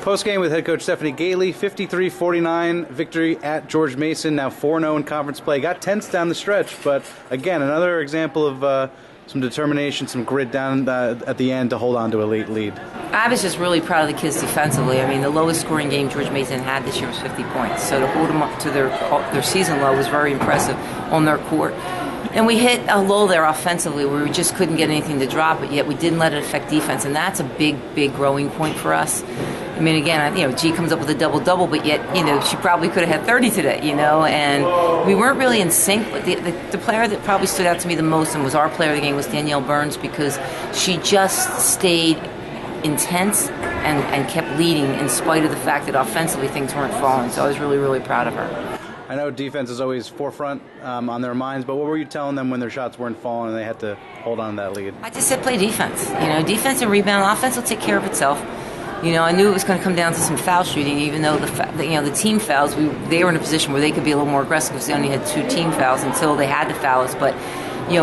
Postgame with head coach Stephanie Gaitley, 53-49 victory at George Mason, now 4-0 in conference play. Got tense down the stretch, but again, another example of some determination, some grit down at the end to hold on to a late lead. I was just really proud of the kids defensively. I mean, the lowest scoring game George Mason had this year was 50 points. So to hold them up to their season low was very impressive on their court. And we hit a lull there offensively where we just couldn't get anything to drop, but yet we didn't let it affect defense, and that's a big, big growing point for us. I mean, again, G comes up with a double-double, but yet, she probably could have had 30 today, and we weren't really in sync. But the player that probably stood out to me the most and was our player of the game was Danielle Burns, because she just stayed intense and kept leading in spite of the fact that offensively things weren't falling. So I was really, really proud of her. I know defense is always forefront on their minds, but what were you telling them when their shots weren't falling and they had to hold on to that lead? I just said play defense. Defense and rebound. Offense will take care of itself. I knew it was going to come down to some foul shooting, even though the team fouls, they were in a position where they could be a little more aggressive because they only had 2 team fouls until they had to foul us. But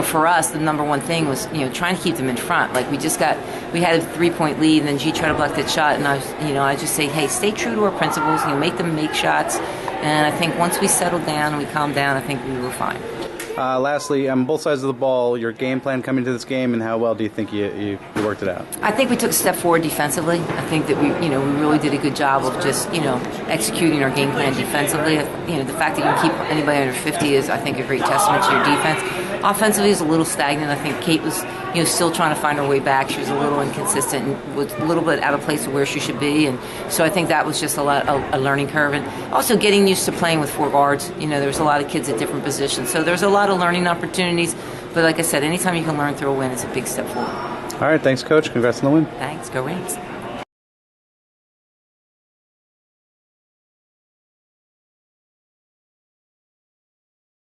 for us, the number one thing was trying to keep them in front. Like we had a 3-point lead, and then G tried to block that shot, and I just say, hey, stay true to our principles. Make them make shots. And I think once we settled down and we calmed down, I think we were fine. Lastly, on both sides of the ball, your game plan coming to this game, and how well do you think you worked it out? I think we took a step forward defensively. I think that we really did a good job of just executing our game plan defensively. The fact that you can keep anybody under 50 is, I think, a great testament to your defense. Offensively is a little stagnant. I think Kate was still trying to find her way back. She was a little inconsistent and was a little bit out of place of where she should be, and so I think that was just a learning curve. And also getting used to playing with 4 guards. There was a lot of kids at different positions, so there's a lot of learning opportunities. But like I said, anytime you can learn through a win, it's a big step forward. All right, thanks, Coach. Congrats on the win. Thanks. Go Rams.